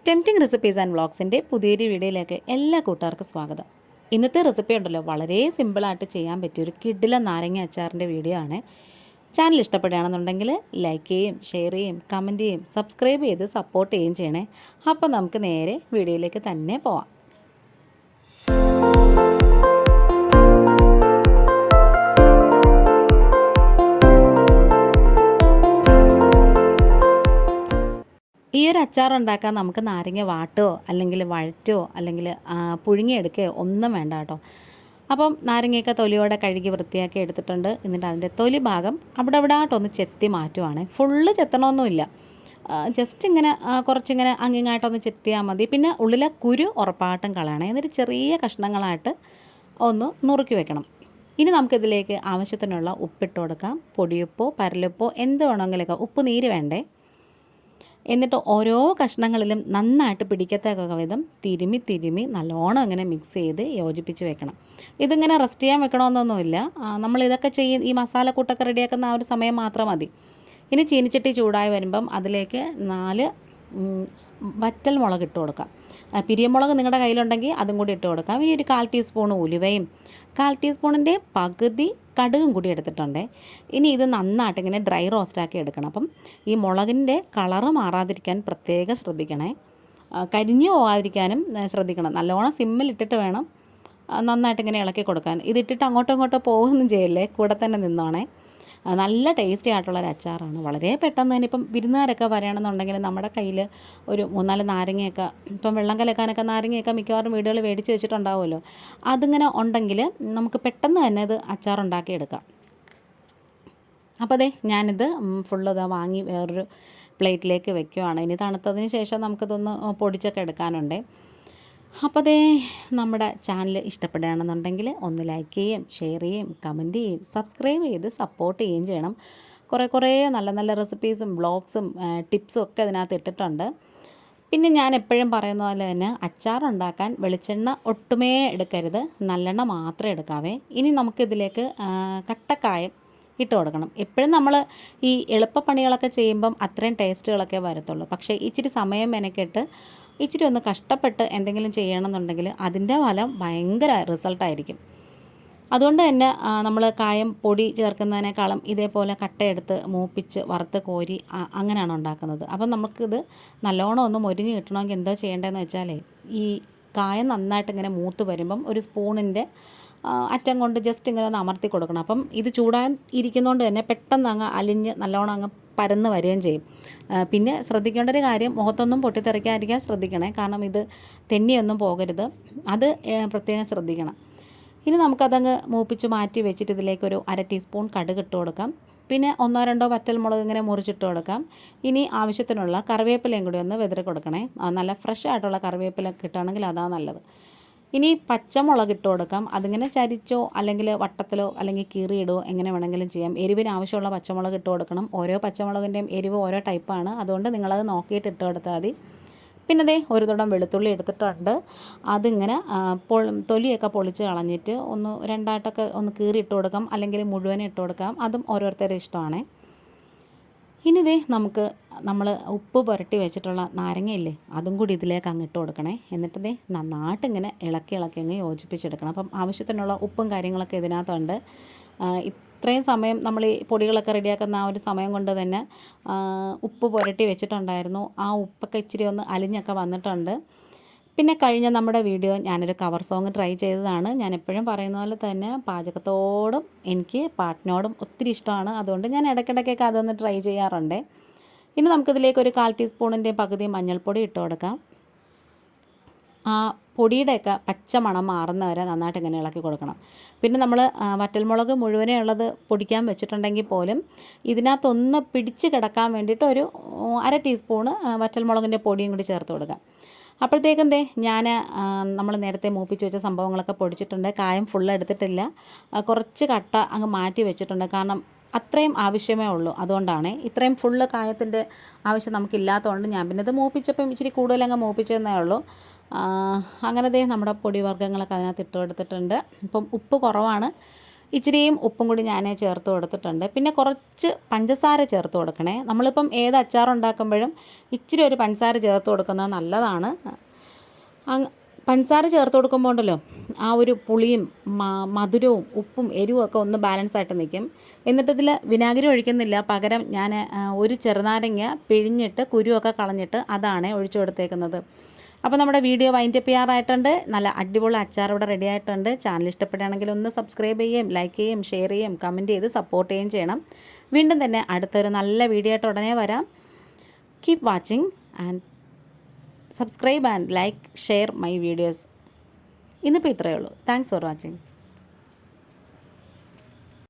Tempting recipes and വ്ളോഗ്സിൻ്റെ പുതിയൊരു വീഡിയോയിലേക്ക് എല്ലാ കൂട്ടുകാർക്കും സ്വാഗതം. ഇന്നത്തെ റെസിപ്പി ഉണ്ടല്ലോ, വളരെ സിമ്പിളായിട്ട് ചെയ്യാൻ പറ്റിയ ഒരു കിടിലൻ നാരങ്ങ അച്ചാറിൻ്റെ വീഡിയോ ആണ്. ചാനൽ ഇഷ്ടപ്പെടുകയാണെന്നുണ്ടെങ്കിൽ ലൈക്ക് ചെയ്യും, ഷെയർ ചെയ്യും, കമൻറ്റ് ചെയ്യും, സബ്സ്ക്രൈബ് ചെയ്ത് സപ്പോർട്ട് ചെയ്യുകയും ചെയ്യണേ. അപ്പോൾ നമുക്ക് നേരെ വീഡിയോയിലേക്ക് തന്നെ പോവാം. ഈ ഒരു അച്ചാർ ഉണ്ടാക്കാൻ നമുക്ക് നാരങ്ങ വാട്ടോ അല്ലെങ്കിൽ വഴറ്റോ അല്ലെങ്കിൽ പുഴുങ്ങിയെടുക്കുകയോ ഒന്നും വേണ്ട കേട്ടോ. അപ്പം നാരങ്ങയൊക്കെ തൊലിയോടെ കഴുകി വൃത്തിയാക്കി എടുത്തിട്ടുണ്ട്. എന്നിട്ട് അതിൻ്റെ തൊലി ഭാഗം അവിടെ ആയിട്ടൊന്ന് ചെത്തി മാറ്റുവാണ്. ഫുള്ള് ചെത്തണമൊന്നുമില്ല, ജസ്റ്റ് ഇങ്ങനെ കുറച്ചിങ്ങനെ അങ്ങിങ്ങായിട്ടൊന്ന് ചെത്തിയാൽ മതി. പിന്നെ ഉള്ളിലെ കുരു ഉറപ്പായിട്ടും കളയണം. എന്നിട്ട് ചെറിയ കഷ്ണങ്ങളായിട്ട് ഒന്ന് നുറുക്കി വെക്കണം. ഇനി നമുക്കിതിലേക്ക് ആവശ്യത്തിനുള്ള ഉപ്പിട്ട് കൊടുക്കാം. പൊടിയുപ്പോ പരലുപ്പോ എന്ത് വേണമെങ്കിലൊക്കെ, ഉപ്പ് നീര് വേണ്ടേ. എന്നിട്ട് ഓരോ കഷ്ണങ്ങളിലും നന്നായിട്ട് പിടിക്കത്തക്ക വിധം തിരുമി നല്ലോണം ഇങ്ങനെ മിക്സ് ചെയ്ത് യോജിപ്പിച്ച് വെക്കണം. ഇതിങ്ങനെ റെസ്റ്റ് ചെയ്യാൻ വെക്കണമെന്നൊന്നുമില്ല. നമ്മളിതൊക്കെ ഈ മസാലക്കൂട്ടൊക്കെ റെഡിയാക്കുന്ന ആ ഒരു സമയം മാത്രം മതി. ഇനി ചീനിച്ചട്ടി ചൂടായി വരുമ്പം അതിലേക്ക് 4 വറ്റൽ മുളക് ഇട്ട് കൊടുക്കാം. പിരിയമുളക് നിങ്ങളുടെ കയ്യിലുണ്ടെങ്കിൽ അതും കൂടി ഇട്ട് കൊടുക്കാം. ഇനി ഒരു 1/4 ടീസ്പൂൺ ഉലുവയും 1/4 ടീസ്പൂണിൻ്റെ പകുതി കടുകും കൂടി എടുത്തിട്ടുണ്ട്. ഇനി ഇത് നന്നായിട്ട് ഇങ്ങനെ ഡ്രൈ റോസ്റ്റാക്കി എടുക്കണം. അപ്പം ഈ മുളകിൻ്റെ കളറ് മാറാതിരിക്കാൻ പ്രത്യേകം ശ്രദ്ധിക്കണേ. കരിഞ്ഞു പോകാതിരിക്കാനും ശ്രദ്ധിക്കണം. നല്ലോണം സിമ്മിലിട്ടിട്ട് വേണം നന്നായിട്ട് ഇങ്ങനെ ഇളക്കി കൊടുക്കാൻ. ഇതിട്ടിട്ട് അങ്ങോട്ടോ ഇങ്ങോട്ടോ പോകുകയൊന്നും ചെയ്യല്ലേ, കൂടെ തന്നെ നിന്നോണേ. നല്ല ടേസ്റ്റി ആയിട്ടുള്ളൊരു അച്ചാറാണ്. വളരെ പെട്ടെന്ന് തന്നെ ഇപ്പം വിരുന്നുകാരൊക്കെ വരികയാണെന്നുണ്ടെങ്കിൽ നമ്മുടെ കയ്യിൽ ഒരു 3-4 നാരങ്ങയൊക്കെ, ഇപ്പം വെള്ളം കലക്കാനൊക്കെ നാരങ്ങയൊക്കെ മിക്കവാറും വീടുകളിൽ മേടിച്ച് വെച്ചിട്ടുണ്ടാവുമല്ലോ. അതിങ്ങനെ ഉണ്ടെങ്കിൽ നമുക്ക് പെട്ടെന്ന് തന്നെ ഇത് അച്ചാറുണ്ടാക്കിയെടുക്കാം. അപ്പോൾ അതെ, ഞാനിത് ഫുള്ള് വാങ്ങി വേറൊരു പ്ലേറ്റിലേക്ക് വെക്കുവാണ്. ഇനി തണുത്തതിന് ശേഷം നമുക്കിതൊന്ന് പൊടിച്ചൊക്കെ എടുക്കാനുണ്ട്. അപ്പോൾ ദേ, നമ്മുടെ ചാനൽ ഇഷ്ടപ്പെടുകയാണെന്നുണ്ടെങ്കിൽ ഒന്ന് ലൈക്ക് ചെയ്യും, ഷെയർ ചെയ്യും, കമൻറ്റ് ചെയ്യും, സബ്സ്ക്രൈബ് ചെയ്ത് സപ്പോർട്ട് ചെയ്യുകയും ചെയ്യണം. കുറേ നല്ല റെസിപ്പീസും വ്ളോഗ്സും ടിപ്സും ഒക്കെ ഇതിനകത്ത് ഇട്ടിട്ടുണ്ട്. പിന്നെ ഞാൻ എപ്പോഴും പറയുന്ന പോലെ തന്നെ അച്ചാറുണ്ടാക്കാൻ വെളിച്ചെണ്ണ ഒട്ടുമേ എടുക്കരുത്, നല്ലെണ്ണ മാത്രമേ എടുക്കാവേ. ഇനി നമുക്കിതിലേക്ക് കട്ടക്കായം ഇട്ട് കൊടുക്കണം. എപ്പോഴും നമ്മൾ ഈ എളുപ്പപ്പണികളൊക്കെ ചെയ്യുമ്പം അത്രയും ടേസ്റ്റുകളൊക്കെ വരത്തുള്ളൂ. പക്ഷേ ഇച്ചിരി സമയം മെനക്കെട്ട് ഇച്ചിരി ഒന്ന് കഷ്ടപ്പെട്ട് എന്തെങ്കിലും ചെയ്യണമെന്നുണ്ടെങ്കിൽ അതിൻ്റെ ഫലം ഭയങ്കര റിസൾട്ടായിരിക്കും. അതുകൊണ്ട് തന്നെ നമ്മൾ കായം പൊടി ചേർക്കുന്നതിനേക്കാളും ഇതേപോലെ കട്ടയെടുത്ത് മൂപ്പിച്ച് വറുത്ത് കോരി അങ്ങനെയാണ് ഉണ്ടാക്കുന്നത്. അപ്പം നമുക്കിത് നല്ലോണം ഒന്ന് മൊരിഞ്ഞ് കിട്ടണമെങ്കിൽ എന്തോ ചെയ്യേണ്ടതെന്ന് വെച്ചാലേ, ഈ കായം നന്നായിട്ട് ഇങ്ങനെ മൂത്ത് വരുമ്പം ഒരു സ്പൂണിൻ്റെ അറ്റം കൊണ്ട് ജസ്റ്റ് ഇങ്ങനെ ഒന്ന് അമർത്തി കൊടുക്കണം. അപ്പം ഇത് ചൂടാൻ ഇരിക്കുന്നതുകൊണ്ട് തന്നെ പെട്ടെന്ന് അങ്ങ് അലിഞ്ഞ് നല്ലോണം അങ്ങ് പരന്ന് വരികയും ചെയ്യും. പിന്നെ ശ്രദ്ധിക്കേണ്ട ഒരു കാര്യം, മുഖത്തൊന്നും പൊട്ടിത്തെറിക്കാതിരിക്കാൻ ശ്രദ്ധിക്കണേ. കാരണം ഇത് തെന്നിയൊന്നും പോകരുത്, അത് പ്രത്യേകം ശ്രദ്ധിക്കണം. ഇനി നമുക്കതങ്ങ് മൂപ്പിച്ച് മാറ്റി വെച്ചിട്ട് ഇതിലേക്കൊരു 1/2 ടീസ്പൂൺ കടുക് ഇട്ട് കൊടുക്കാം. പിന്നെ 1-2 വറ്റൽമുളക് ഇങ്ങനെ മുറിച്ചിട്ട് കൊടുക്കാം. ഇനി ആവശ്യത്തിനുള്ള കറിവേപ്പിലയും കൂടി ഒന്ന് വിതറി കൊടുക്കണേ. നല്ല ഫ്രഷ് ആയിട്ടുള്ള കറിവേപ്പില കിട്ടുകയാണെങ്കിൽ അതാണ് നല്ലത്. ഇനി പച്ചമുളക് ഇട്ട് കൊടുക്കാം. അതിങ്ങനെ ചരിച്ചോ അല്ലെങ്കിൽ വട്ടത്തിലോ അല്ലെങ്കിൽ കീറിയിടോ എങ്ങനെ വേണമെങ്കിലും ചെയ്യാം. എരിവിന് ആവശ്യമുള്ള പച്ചമുളക് ഇട്ട് കൊടുക്കണം. ഓരോ പച്ചമുളകിൻ്റെയും എരിവ് ഓരോ ടൈപ്പാണ്, അതുകൊണ്ട് നിങ്ങളത് നോക്കിയിട്ട് ഇട്ട് കൊടുത്താൽ മതി. പിന്നെ ദേ, ഒരു തുടം വെളുത്തുള്ളി എടുത്തിട്ടുണ്ട്. അതിങ്ങനെ തൊലിയൊക്കെ പൊളിച്ച് കളഞ്ഞിട്ട് ഒന്ന് രണ്ടായിട്ടൊക്കെ ഒന്ന് കീറി ഇട്ട് കൊടുക്കാം, അല്ലെങ്കിൽ മുഴുവനും ഇട്ട് കൊടുക്കാം. അതും ഓരോരുത്തരുടെ ഇഷ്ടമാണ്. ഇനി ദേ, നമ്മൾ ഉപ്പ് പുരട്ടി വെച്ചിട്ടുള്ള നാരങ്ങയില്ലേ, അതും കൂടി ഇതിലേക്ക് അങ്ങ് ഇട്ട് കൊടുക്കണേ. എന്നിട്ട് ദേ നന്നായിട്ട് ഇങ്ങനെ ഇളക്കി അങ്ങ് യോജിപ്പിച്ചെടുക്കണം. അപ്പം ആവശ്യത്തിനുള്ള ഉപ്പും കാര്യങ്ങളൊക്കെ ഇതിനകത്തുണ്ട്. ഇത്രയും സമയം നമ്മൾ ഈ പൊടികളൊക്കെ റെഡിയാക്കുന്ന ആ ഒരു സമയം കൊണ്ട് തന്നെ ഉപ്പ് പുരട്ടി വെച്ചിട്ടുണ്ടായിരുന്നു. ആ ഉപ്പൊക്കെ ഇച്ചിരി ഒന്ന് അലിഞ്ഞൊക്കെ വന്നിട്ടുണ്ട്. പിന്നെ കഴിഞ്ഞ നമ്മുടെ വീഡിയോ ഞാനൊരു കവർ സോങ് ട്രൈ ചെയ്തതാണ്. ഞാൻ എപ്പോഴും പറയുന്ന പോലെ തന്നെ പാചകത്തോടും എനിക്ക് പാട്ടിനോടും ഒത്തിരി ഇഷ്ടമാണ്. അതുകൊണ്ട് ഞാൻ ഇടയ്ക്കിടയ്ക്കൊക്കെ അതൊന്ന് ട്രൈ ചെയ്യാറുണ്ട്. ഇനി നമുക്കിതിലേക്ക് ഒരു 1/4 ടീസ്പൂണിൻ്റെ പകുതി മഞ്ഞൾപ്പൊടി ഇട്ട് കൊടുക്കാം. ആ പൊടിയുടെയൊക്കെ പച്ച മണം മാറുന്ന വരെ നന്നായിട്ട് ഇങ്ങനെ ഇളക്കി കൊടുക്കണം. പിന്നെ നമ്മൾ വറ്റൽമുളക് മുഴുവനേ ഉള്ളത് പൊടിക്കാൻ വെച്ചിട്ടുണ്ടെങ്കിൽ പോലും ഇതിനകത്തൊന്ന് പിടിച്ച് കിടക്കാൻ വേണ്ടിയിട്ട് ഒരു 1/2 ടീസ്പൂണ് വറ്റൽമുളകിൻ്റെ പൊടിയും കൂടി ചേർത്ത് കൊടുക്കാം. അപ്പോഴത്തേക്കും നമ്മൾ നേരത്തെ മൂപ്പിച്ച് വെച്ച സംഭവങ്ങളൊക്കെ പൊടിച്ചിട്ടുണ്ട്. കായം ഫുള്ള് എടുത്തിട്ടില്ല, കുറച്ച് കട്ട അങ്ങ് മാറ്റി വെച്ചിട്ടുണ്ട്. കാരണം അത്രയും ആവശ്യമേ ഉള്ളൂ, അതുകൊണ്ടാണ്. ഇത്രയും ഫുള്ള് കായത്തിൻ്റെ ആവശ്യം നമുക്കില്ലാത്തതുകൊണ്ട് ഞാൻ പിന്നെ ഇത് മൂപ്പിച്ചപ്പം ഇച്ചിരി കൂടുതലങ്ങ് മൂപ്പിച്ചതെന്നേ ഉള്ളൂ. അങ്ങനെ നമ്മുടെ പൊടി വർഗ്ഗങ്ങളൊക്കെ അതിനകത്ത് ഇട്ട് കൊടുത്തിട്ടുണ്ട്. ഇപ്പം ഉപ്പ് കുറവാണ് ഇച്ചിരിയും ഉപ്പും കൂടി ഞാൻ ചേർത്ത് കൊടുത്തിട്ടുണ്ട്. പിന്നെ കുറച്ച് പഞ്ചസാര ചേർത്ത് കൊടുക്കണേ. നമ്മളിപ്പം ഏത് അച്ചാറുണ്ടാക്കുമ്പോഴും ഇച്ചിരി ഒരു പഞ്ചസാര ചേർത്ത് കൊടുക്കുന്നത് നല്ലതാണ്. പഞ്ചസാര ചേർത്ത് കൊടുക്കുമ്പോൾ ഉണ്ടല്ലോ ആ ഒരു പുളിയും മധുരവും ഉപ്പും എരിവും ഒക്കെ ഒന്ന് ബാലൻസ് ആയിട്ട് നിൽക്കും. എന്നിട്ടിതിൽ വിനാഗിരി ഒഴിക്കുന്നില്ല, പകരം ഞാൻ ഒരു ചെറുനാരങ്ങ പിഴിഞ്ഞിട്ട് കുരുവൊക്കെ കളഞ്ഞിട്ട് അതാണ് ഒഴിച്ചു കൊടുത്തേക്കുന്നത്. അപ്പോൾ നമ്മുടെ വീഡിയോ വൈൻഡപ്പ് ചെയ്യാറായിട്ടുണ്ട്. നല്ല അടിപൊളി അച്ചാർ ഇവിടെ റെഡി ആയിട്ടുണ്ട്. ചാനൽ ഇഷ്ടപ്പെടുകയാണെങ്കിൽ ഒന്ന് സബ്സ്ക്രൈബ് ചെയ്യുകയും ലൈക്ക് ചെയ്യുകയും ഷെയർ ചെയ്യുകയും കമൻറ്റ് ചെയ്ത് സപ്പോർട്ട് ചെയ്യുകയും ചെയ്യണം. വീണ്ടും തന്നെ അടുത്തൊരു നല്ല വീഡിയോ ആയിട്ട് ഉടനെ വരാം. Keep watching and subscribe and like share my videos. ഇന്നിപ്പോൾ ഇത്രയേ ഉള്ളൂ. Thanks for watching.